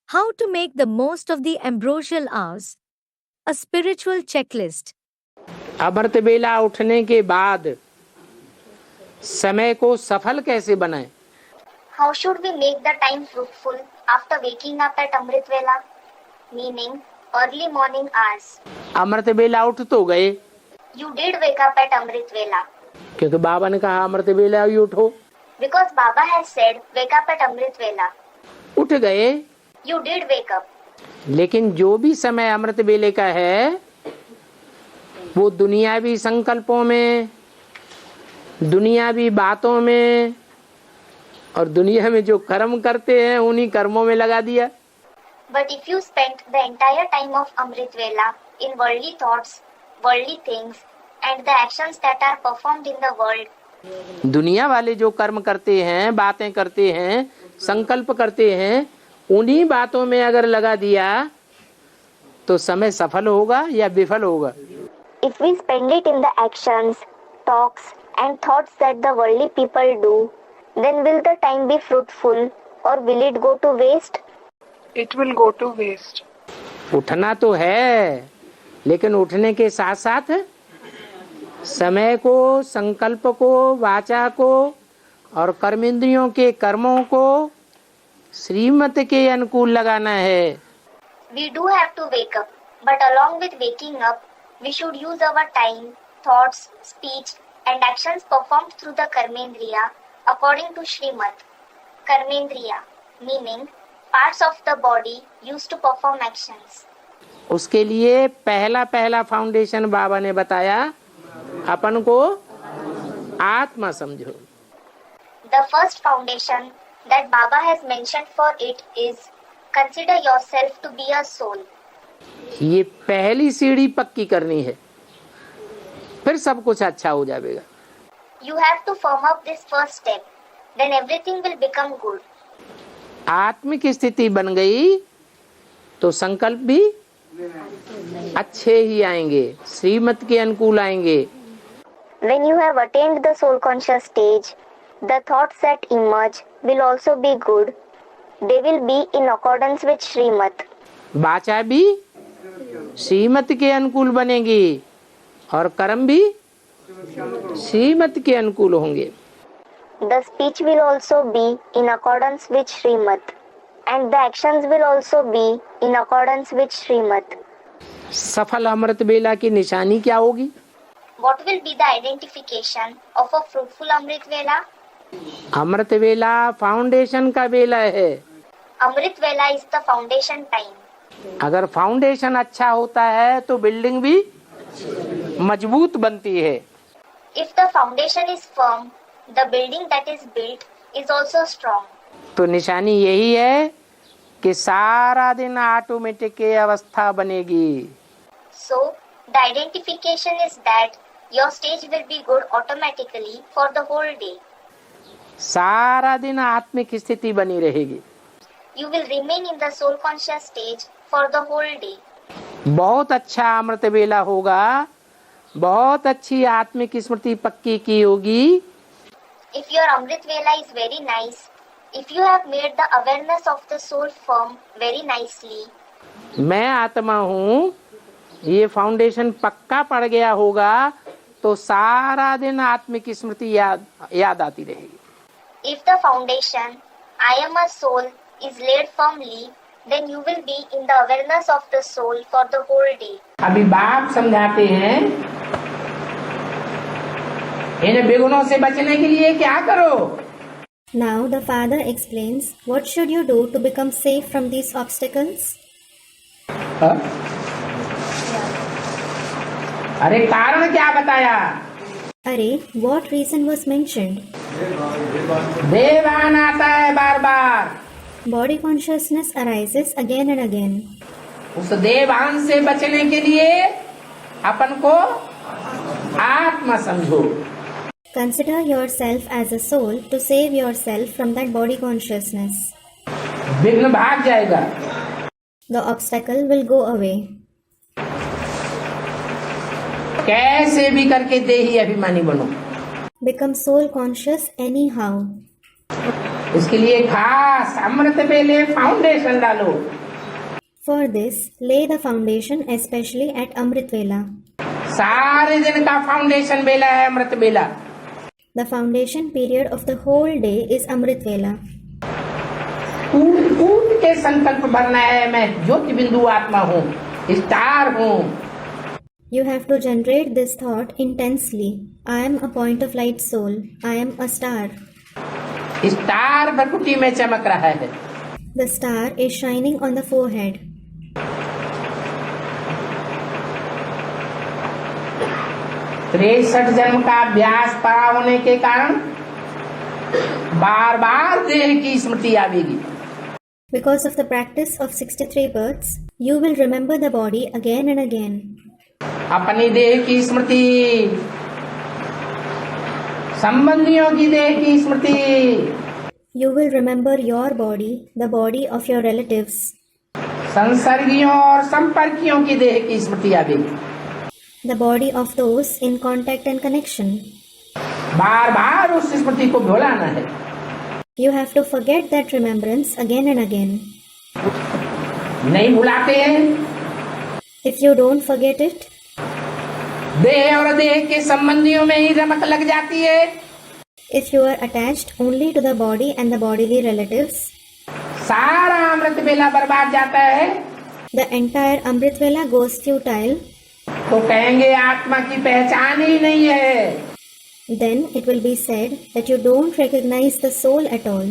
How to make the most of the ambrosial hours. A spiritual checklist. अमृत बेला उठने के बाद समय को सफल कैसे बनाएं? How should we make the time fruitful after waking up at Amrit Vela? Meaning early morning hours. अमृत बेला उठ तो गए, You did wake up at Amrit Vela क्योंकि बाबा ने कहा अमृत बेला ही उठो। because Baba has said wake up at Amrit Vela. उठ गए, You did wake up. लेकिन जो भी समय अमृत बेले का है वो दुनियावी संकल्पों में, दुनियावी बातों में और दुनिया में जो कर्म करते हैं उन्हीं कर्मों में लगा दिया। But if you spent the entire time of Amrit Vela in worldly thoughts, worldly things, and the actions that are performed in the world, दुनिया वाले जो कर्म करते हैं, बातें करते हैं, संकल्प करते हैं, उन्हीं बातों में अगर लगा दिया तो समय सफल होगा या विफल होगा? if we spend it in the actions, talks, and thoughts that the worldly people do, then will the time be fruitful or will it go to waste? It will go to waste. उठना तो है, लेकिन उठने के साथ साथ समय को, संकल्प को, वाचा को और कर्मेंद्रियों के कर्मों को श्रीमत के अनुकूल लगाना है। We do have to wake up, but along with waking up, we should use our time, thoughts, speech, and actions performed through the Karmendriya according to Srimad. Karmendriya, meaning parts of the body used to perform actions. उसके लिए पहला foundation बाबा ने बताया, अपन को आत्मा समझो। The first foundation that Baba has mentioned for it is consider yourself to be a soul. ये पहली सीढ़ी पक्की करनी है, फिर सब कुछ अच्छा हो जाएगा। You have to firm up this first step, then everything will become good. आत्मिक स्थिति बन गई तो संकल्प भी अच्छे ही आएंगे, श्रीमत के अनुकूल आएंगे। When you have attained the soul conscious stage, the thoughts that emerge will also be good. They will be in accordance with Srimad. वाचा भी श्रीमत के अनुकूल बनेगी और कर्म भी श्रीमत के अनुकूल होंगे। The speech will also be in accordance with Srimad, and the actions will also be in accordance with Srimad. सफल अमृत बेला की निशानी क्या होगी? What will be the identification of a fruitful Amrit Vela? Amrit Bela foundation का बेला है। Amrit Vela is the foundation time. अगर foundation अच्छा होता है तो बिल्डिंग भी मजबूत बनती है। If the foundation is firm, the building that is built is also strong. तो निशानी यही है कि सारा दिन ऑटोमेटिक की अवस्था बनेगी। So, the identification is that your stage will be good automatically for the whole day. सारा दिन आत्मिक स्थिति बनी रहेगी। You will remain in the soul conscious stage for the whole day. बहुत अच्छा अमृत बेला होगा, बहुत अच्छी आत्मिक स्मृति पक्की की होगी। If your Amrit Vela is very nice, if you have made the awareness of the soul firm very nicely, मैं आत्मा हूँ, ये फाउंडेशन पक्का पड़ गया होगा तो सारा दिन आत्मिक स्मृति याद आती रहेगी। if the foundation, I am a soul, is laid firmly, then you will be in the awareness of the soul for the whole day. अभी बाप समझाते हैं, इन विघ्नों से बचने के लिए क्या करो? Now the father explains what should you do to become safe from these obstacles. अरे कारण क्या बताया? अरे, what reason was mentioned? देवान आता है बार बार, Body consciousness arises again and again. उस देवान से बचने के लिए अपन को आत्मा समझो। Consider yourself as a soul to save yourself from that body consciousness. विघ्न भाग जाएगा। The obstacle will go away. कैसे भी करके देही अभिमानी बनो। Become soul conscious anyhow. इसके लिए खास अमृत बेले फाउंडेशन डालो। For this, lay the foundation especially at Amrit Vela. सारे दिन का फाउंडेशन बेला है अमृत बेला। The foundation period of the whole day is Amrit Vela. कूद कूद के संकल्प भरना है, मैं ज्योति बिंदु आत्मा हूँ, स्टार हूँ। You have to generate this thought intensely. I am a point of light soul. I am a star. Star भरकुटी में चमक रहा है। The star is shining on the forehead. 63 जन्म का अभ्यास पड़ा होने के कारण बार बार देह की स्मृति आवेगी। Because of the practice of 63 births, you will remember the body again and again. अपनी देह की स्मृति, संबंधियों की देह की स्मृति, You will remember your body, the body of your relatives, संसर्गियों और संपर्कियों की देह की स्मृति आवेगी। the body of those in contact and connection. बार बार उस स्मृति को भुलाना है। You have to forget that remembrance again and again. नहीं भुलाते हैं, If you don't forget it, देह और देह के संबंधियों में ही रमक लग जाती है। if you are attached only to the body and the bodily relatives, सारा अमृत बेला बर्बाद जाता है। the entire Amrit Vela goes futile. तो कहेंगे आत्मा की पहचान ही नहीं है। Then it will be said that you don't recognize the soul at all.